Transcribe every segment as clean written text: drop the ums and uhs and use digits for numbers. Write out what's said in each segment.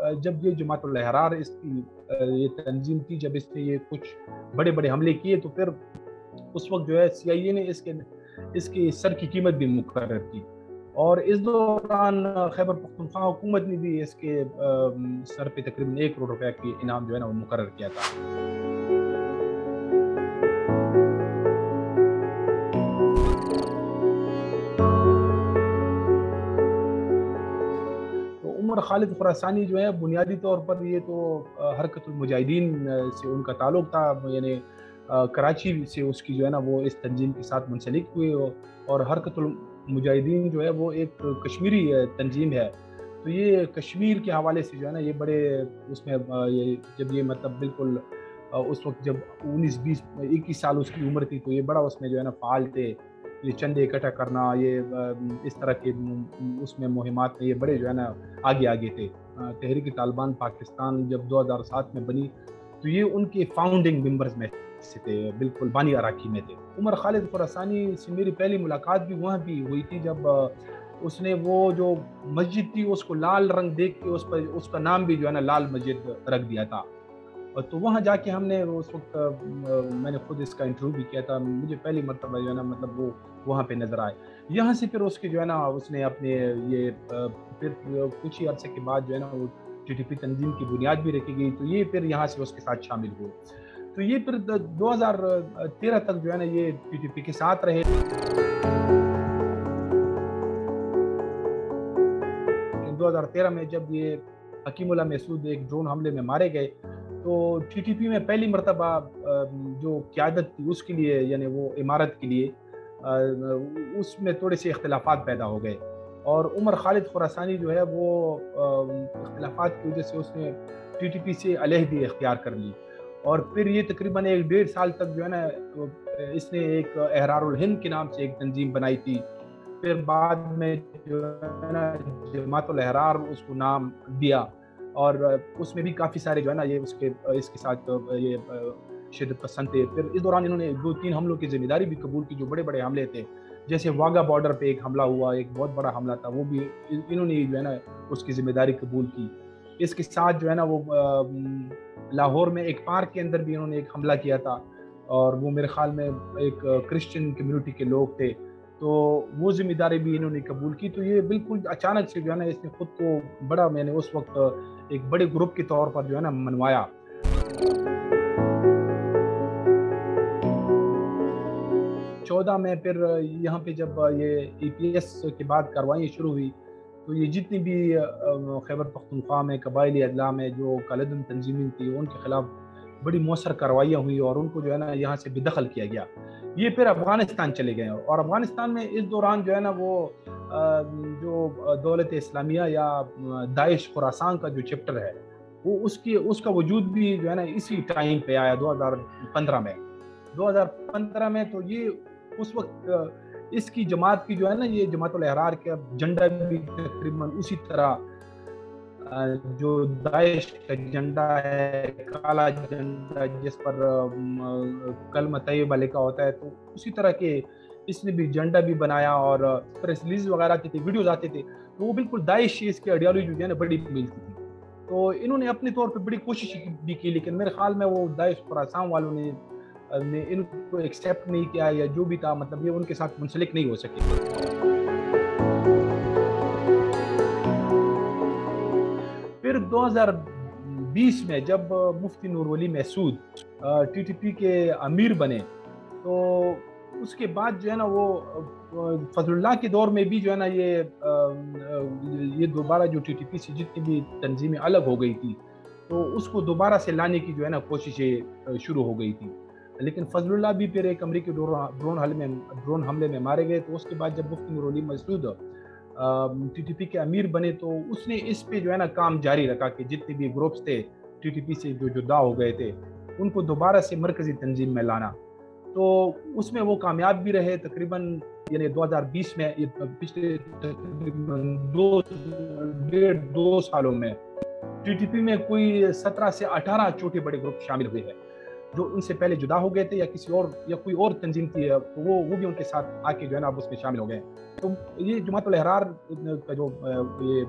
जब ये जमातुल अहरार इसकी ये तंजीम थी, जब इसने ये कुछ बड़े बड़े हमले किए तो फिर उस वक्त जो है CIA ने इसके सर की कीमत भी मुकर्रर की, और इस दौरान खैबर पख्तूनख्वा हुकूमत ने भी इसके सर पे तकरीबन 1 करोड़ रुपए की इनाम जो है ना वो मुकर्रर किया था। तो उमर खालिद खुरासानी जो है बुनियादी तौर पर ये तो हरकतुल मुजाहिदीन से उनका ताल्लुक था, यानी कराची से उसकी जो है ना वो इस तंजीम के साथ मुंसलिक हुए, और हरकतुल मुजाहिदीन जो है वो एक कश्मीरी तंजीम है। तो ये कश्मीर के हवाले से जो है ना ये बड़े उसमें ये जब ये मतलब बिल्कुल उस वक्त जब 19, 20, 21 साल उसकी उम्र थी, तो ये बड़ा उसमें जो है ना फ़ाल थे। ये चंदे इकट्ठा करना, ये इस तरह के उसमें मुहिमात में ये बड़े जो है ना आगे थे। तहरीक तालिबान पाकिस्तान जब 2007 में बनी तो ये उनके फाउंडिंग मेंबर्स में से थे, बिल्कुल बानी अराकी में थे। उमर खालिद खुरासानी से मेरी पहली मुलाकात भी वहाँ भी हुई थी जब उसने वो जो मस्जिद थी उसको लाल रंग देख के उस पर उसका नाम भी जो है ना लाल मस्जिद रख दिया था। और तो वहाँ जाके हमने उस वक्त मैंने खुद इसका इंटरव्यू भी किया था। मुझे पहली मरतबा जो है ना मतलब वो वहाँ पे नज़र आए। यहाँ से फिर उसके जो है ना उसने अपने ये फिर कुछ ही अरसे के बाद जो है ना वो TTP तंजीम की बुनियाद भी रखी गई, तो ये फिर यहाँ से उसके साथ शामिल हुए। तो ये फिर 2013 तक जो है ना ये TTP के साथ रहे। 2013 में जब ये हकीमुल्लाह महसूद एक ड्रोन हमले में मारे गए, तो TTP में पहली मरतबा जो क़यादत थी उसके लिए, यानी वो इमारत के लिए उसमें थोड़े से इख्तिलाफ़ात पैदा हो गए, और उमर खालिद खुरासानी जो है वो इख्तिलाफ़ात की वजह से उसने TTP से अलहदी इख्तियार कर ली, और फिर ये तकरीबन 1-1.5 साल तक जो है ना इसने एक एहरारुल हिंद के नाम से एक तंजीम बनाई थी। फिर बाद में जो है ना जमातुल अहरार उसको नाम दिया, और उसमें भी काफ़ी सारे जो है ना ये इसके साथ ये शिद्दत पसंद थे। फिर इस दौरान इन्होंने 2-3 हमलों की जिम्मेदारी भी कबूल की, जो बड़े बड़े हमले थे, जैसे वाघा बॉर्डर पे एक हमला हुआ, एक बहुत बड़ा हमला था, वो भी इन्होंने जो है ना उसकी जिम्मेदारी कबूल की। इसके साथ जो है ना वो लाहौर में एक पार्क के अंदर भी इन्होंने एक हमला किया था, और वो मेरे ख्याल में एक क्रिश्चियन कम्युनिटी के लोग थे, तो वो जिम्मेदारी भी इन्होंने कबूल की। तो ये बिल्कुल अचानक से जो है ना इसने खुद को बड़ा, मैंने उस वक्त एक बड़े ग्रुप के तौर पर जो है ना मनवाया। 14 में फिर यहाँ पे जब ये EPS के बाद कार्रवाई शुरू हुई, तो ये जितनी भी खैबर पख्तूनख्वा में कबायली अदला में जो कालेदन तंजीमें थी उनके खिलाफ बड़ी मौसर कार्रवाइयाँ हुई, और उनको जो है ना यहाँ से बेदखल किया गया। ये फिर अफ़गानिस्तान चले गए, और अफ़गानिस्तान में इस दौरान जो है ना वो जो दौलत इस्लामिया या दाइश खुरासान का जो चैप्टर है वो उसका वजूद भी जो है ना इसी टाइम पे आया 2015 में। 2015 में तो ये उस वक्त इसकी जमात की जो है ना ये जमातुल अहरार का झंडा भी तकरीबन उसी तरह जो दाइश का झंडा है, काला झंडा जिस पर कलमा तैयबा लिखा होता है, तो उसी तरह के इसने भी झंडा भी बनाया, और प्रेस रिलीज वगैरह आती थी, वीडियोज आते थे, तो वो बिल्कुल दाइश इसकी आइडियोलॉजी जो है ना बड़ी मिलती थी। तो इन्होंने अपने तौर पे बड़ी कोशिश भी की, लेकिन मेरे ख्याल में वो दाइश खुरासान वालों ने इनको एक्सेप्ट नहीं किया, या जो भी था मतलब ये उनके साथ मुंसलिक नहीं हो सके। फिर 2020 में जब मुफ्ती नूर वली महसूद TTP के अमीर बने, तो उसके बाद जो है ना वो फजलुल्लाह के दौर में भी जो है ना ये दोबारा जो TTP से जितनी भी तंजीमें अलग हो गई थी, तो उसको दोबारा से लाने की जो है ना कोशिशें शुरू हो गई थी। लेकिन फजलुल्लाह भी फिर एक अमरीकी ड्रोन हमले में मारे गए। तो उसके बाद जब मुफ्ती नूर वली महसूद TTP के अमीर बने, तो उसने इस पे जो है ना काम जारी रखा कि जितने भी ग्रुप्स थे TTP से जो जुदा हो गए थे उनको दोबारा से मरकजी तंजीम में लाना। तो उसमें वो कामयाब भी रहे। तकरीबन यानी 2020 में पिछले तकरीबन 2 सालों में TTP में कोई 17 से 18 छोटे बड़े ग्रुप शामिल हुए हैं, जो उनसे पहले जुदा हो गए थे या किसी और या कोई और तंजीम थी, तो वो भी उनके साथ आके जो है ना अब उसमें शामिल हो गए। तो ये जमातुल अहरार का जो ये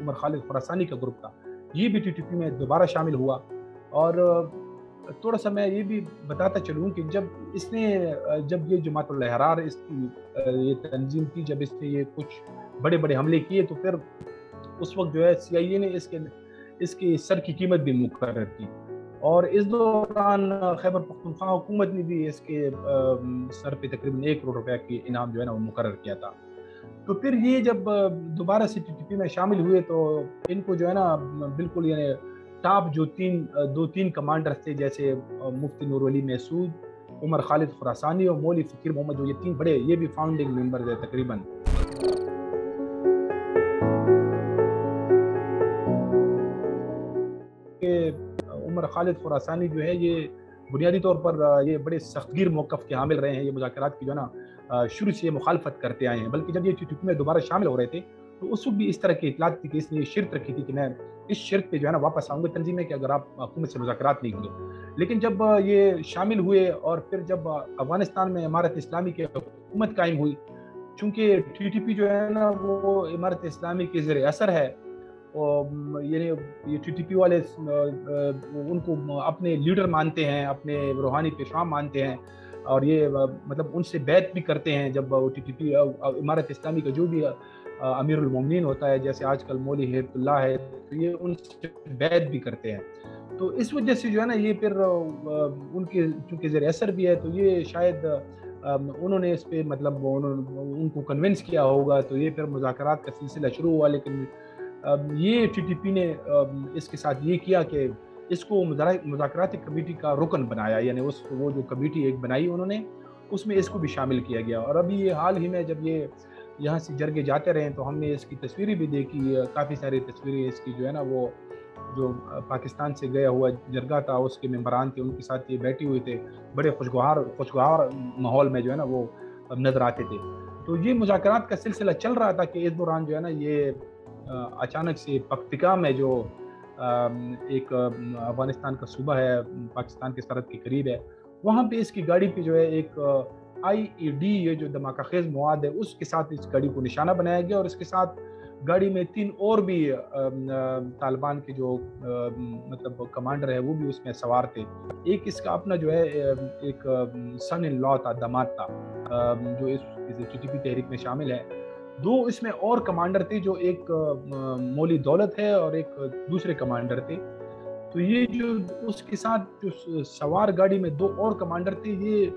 عمر خالد خراسانی کا گروپ تھا، یہ بھی TTP میں دوبارہ شامل ہوا۔ اور تھوڑا سا میں یہ بھی بتاتا چلوں کہ جب یہ جماعت الاحرار اس کی یہ تنظیم تھی، جب اس نے یہ کچھ بڑے بڑے حملے کیے تو پھر اس وقت جو ہے CIA نے اس کے سر کی قیمت بھی مقرر کی، اور اس دوران خیبر پختونخوا حکومت نے بھی اس کے سر پہ تقریباً 1 کروڑ روپے کی انعام جو ہے نا وہ مقرر کیا تھا۔ تو پھر یہ جب دوبارہ سے TTP میں شامل ہوئے تو ان کو جو ہے نا بالکل یعنی ٹاپ جو دو تین کمانڈر تھے، جیسے مفتی نور ولی محسود، عمر خالد خراسانی اور مولوی فقیر محمد، جو یہ 3 بڑے، یہ بھی فاؤنڈنگ ممبرز ہیں تقریباً۔ عمر خالد خراسانی جو ہے یہ بنیادی طور پر یہ بڑے سختگیر موقف کے حامل رہے ہیں، یہ مذاکرات کی جو ہے نا شروع سے یہ مخالفت کرتے آئے ہیں، بلکہ جب یہ TTP میں دوبارہ شامل ہو رہے تھے تو اس وقت بھی اس طرح کی اطلاعات تھی کہ اس نے یہ شرط رکھی تھی کہ میں اس شرط پہ جو ہے نا واپس آؤں گا تنظیم میں کہ اگر آپ حکومت سے مذاکرات نہیں ہوں گے۔ لیکن جب یہ شامل ہوئے اور پھر جب افغانستان میں امارت اسلامی کی حکومت قائم ہوئی، چونکہ TTP جو ہے نا وہ امارت اسلامی کے زیر اثر ہے، یعنی یہ TTP والے ان کو اپنے لیڈر مانتے ہیں، اپنے روحانی پیشوا مانتے ہیں، اور یہ مطلب ان سے بیعت بھی کرتے ہیں۔ جب TTP امارت اسلامی کا جو بھی امیر المومنین ہوتا ہے، جیسے آج کل مولوی ہیبت اللہ ہے، تو یہ ان سے بیعت بھی کرتے ہیں۔ تو اس وجہ سے جو ہے نا یہ پھر ان کے چونکہ زیر اثر بھی ہے، تو یہ شاید انہوں نے اس پہ مطلب ان کو کنونس کیا ہوگا، تو یہ پھر مذاکرات کا سلسلہ شروع ہوا۔ لیکن یہ TTP نے اس کے ساتھ یہ کیا کہ اس کو مذاکراتی کمیٹی کا رکن بنایا، یعنی وہ جو کمیٹی ایک بنائی انہوں نے، اس میں اس کو بھی شامل کیا گیا۔ اور ابھی یہ حال ہی میں جب یہ یہاں سے جرگے جاتے رہے تو ہم نے اس کی تصویریں بھی دیکھی، کافی ساری تصویریں اس کی جو ہے نا وہ جو پاکستان سے گیا ہوا جرگہ تھا اس کے ممبران تھے، ان کے ساتھ یہ بیٹھے ہوئے تھے، بڑے خوشگوار ماحول میں جو ہے نا وہ نظر آتے تھے۔ تو یہ مذاکرات کا سلسلہ چل رہا تھا کہ اس دوران جو ہے نا یہ اچانک سے پکتیکا میں جو ایک افغانستان کا صوبہ ہے، پاکستان کے سرحد کے قریب ہے، وہاں پہ اس کی گاڑی پہ جو ہے ایک IED، یہ جو دھماکہ خیز مواد ہے، اس کے ساتھ اس گاڑی کو نشانہ بنایا گیا، اور اس کے ساتھ گاڑی میں 3 اور بھی طالبان کے جو مطلب کمانڈر ہے وہ بھی اس میں سوار تھے۔ ایک اس کا اپنا جو ہے ایک سن ان لا تھا، داماد تھا، جو اس TTP تحریک میں شامل ہے۔ 2 اس میں اور کمانڈر تھے، جو ایک مولی دولت ہے اور ایک دوسرے کمانڈر تھے۔ تو یہ جو اس کے ساتھ جو سوار گاڑی میں 2 اور کمانڈر تھے، یہ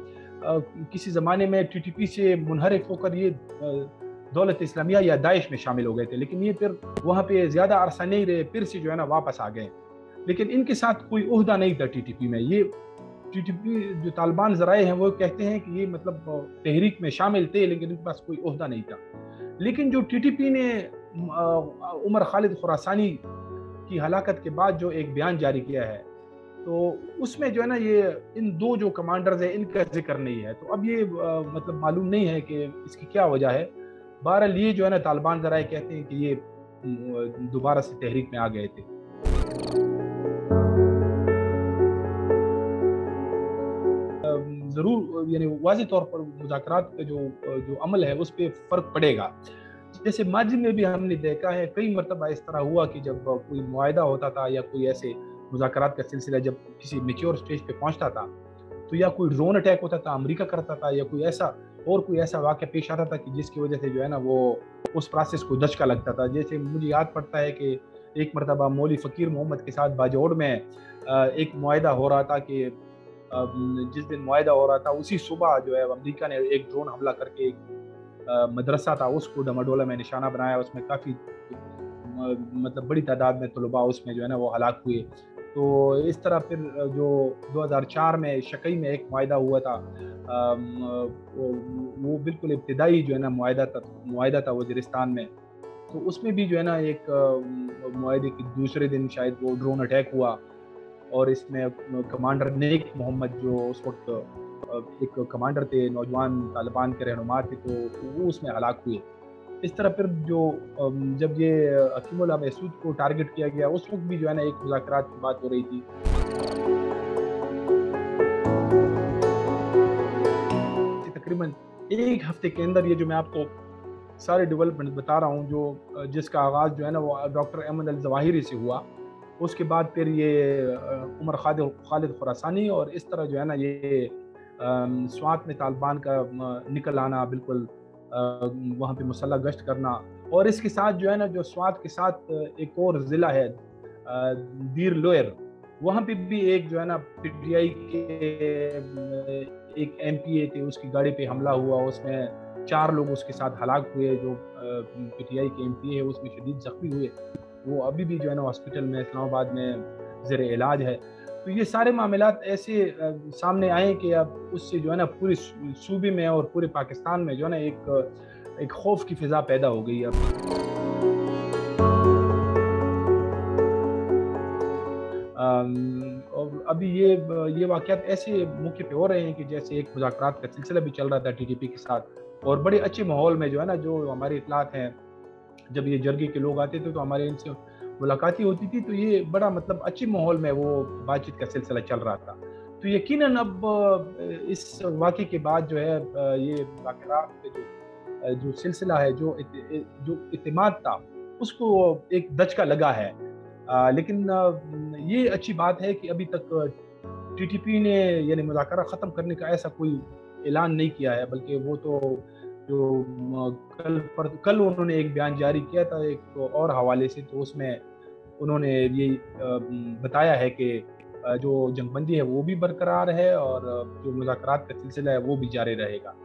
کسی زمانے میں TTP سے منحرف ہو کر یہ دولت اسلامیہ یا داعش میں شامل ہو گئے تھے، لیکن یہ پھر وہاں پہ زیادہ عرصہ نہیں رہے، پھر سے جو ہے نا واپس آ گئے۔ لیکن ان کے ساتھ کوئی عہدہ نہیں تھا TTP میں۔ یہ TTP جو طالبان ذرائع ہیں وہ کہتے ہیں کہ یہ مطلب تحریک میں شامل تھے، لیکن ان کے پاس کوئی عہدہ نہیں تھا۔ لیکن جو TTP نے عمر خالد خراسانی کی ہلاکت کے بعد جو ایک بیان جاری کیا ہے، تو اس میں جو ہے نا یہ ان 2 جو کمانڈرز ہیں ان کا ذکر نہیں ہے۔ تو اب یہ مطلب معلوم نہیں ہے کہ اس کی کیا وجہ ہے۔ بہرحال یہ جو ہے نا طالبان ذرائع کہتے ہیں کہ یہ دوبارہ سے تحریک میں آ گئے تھے۔ ضرور یعنی واضح طور پر مذاکرات کا جو عمل ہے اس پہ فرق پڑے گا۔ جیسے ماضی میں بھی ہم نے دیکھا ہے، کئی مرتبہ اس طرح ہوا کہ جب کوئی معاہدہ ہوتا تھا یا کوئی ایسے مذاکرات کا سلسلہ جب کسی میچور سٹیج پہ پہنچتا تھا، تو یا کوئی ڈرون اٹیک ہوتا تھا، امریکہ کرتا تھا، یا کوئی ایسا واقعہ پیش آتا تھا کہ جس کی وجہ سے جو ہے نا وہ اس پروسیس کو دھچکا لگتا تھا۔ جیسے مجھے یاد پڑتا ہے کہ ایک مرتبہ مولوی فقیر محمد کے ساتھ باجوڑ میں ایک معاہدہ ہو رہا تھا کہ جس دن معاہدہ ہو رہا تھا اسی صبح جو ہے امریکہ نے ایک ڈرون حملہ کر کے ایک مدرسہ تھا اس کو ڈماڈولا میں نشانہ بنایا، اس میں کافی مطلب بڑی تعداد میں طلباء اس میں جو ہے نا وہ ہلاک ہوئے۔ تو اس طرح پھر جو 2004 میں شکی میں ایک معاہدہ ہوا تھا، وہ بالکل ابتدائی جو ہے نا معاہدہ تھا وزیرستان میں، تو اس میں بھی جو ہے نا ایک معاہدے کے دوسرے دن شاید وہ ڈرون اٹیک ہوا، اور اس میں کمانڈر نیک محمد جو اس وقت ایک کمانڈر تھے، نوجوان طالبان کے رہنما تھے، تو وہ اس میں ہلاک ہوئے۔ اس طرح پھر جب یہ حکیم اللہ محسود کو ٹارگٹ کیا گیا، اس وقت بھی جو ہے نا ایک مذاکرات کی بات ہو رہی تھی۔ تقریباً 1 ہفتے کے اندر یہ جو میں آپ کو सारे डेवलपमेंट बता रहा हूँ, जो जिसका आगाज़ जो है ना वो डॉक्टर अहमद अल ज़वाहिरी से हुआ। उसके बाद फिर ये उमर खालिद खुरासानी, और इस तरह जो है ना ये स्वात में तालिबान का निकल आना, बिल्कुल वहाँ पे मुसल्लह गश्त करना। और इसके साथ जो है ना, जो स्वात के साथ एक और ज़िला है दीर लोयर, वहाँ पे भी एक जो है ना पीटीआई के एक एमपीए थे, उसकी गाड़ी पे हमला हुआ, उसमें 4 लोग उसके साथ हलाक हुए। जो पीटीआई के एमपीए है उसमें शदीद ज़ख्मी हुए, वो अभी भी जो है ना हॉस्पिटल में इस्लामाबाद में ज़ेर इलाज है। तो ये सारे मामलात ऐसे सामने आए कि अब उससे जो है ना पूरे सूबे में और पूरे पाकिस्तान में जो है ना एक खौफ की फ़िज़ा पैदा हो गई अब। और अभी ये वाक़यात ऐसे मौके पे हो रहे हैं कि जैसे एक मुज़ाकरात का सिलसिला भी चल रहा था टीटीपी के साथ, और बड़े अच्छे माहौल में जो है ना, जो हमारी इत्तलात हैं, जब ये जरगे के लोग आते थे तो हमारे इनसे मुलाकातें होती थी, तो ये बड़ा मतलब अच्छे माहौल में वो बातचीत का सिलसिला चल रहा था। तो यकीनन अब इस वाक़े के बाद जो है ये मुज़ाकरात पे जो सिलसिला है, जो इत्तेमाद था, उसको एक दचका लगा है। लेकिन ये अच्छी बात है कि अभी तक टीटीपी ने यानी मुज़ाकरा ख़त्म करने का ऐसा कोई ऐलान नहीं किया है, बल्कि वो तो जो कल उन्होंने एक बयान जारी किया था एक और हवाले से, तो उसमें उन्होंने ये बताया है कि जो जंगबंदी है वो भी बरकरार है, और जो मुज़ाकरात का सिलसिला है वो भी जारी रहेगा।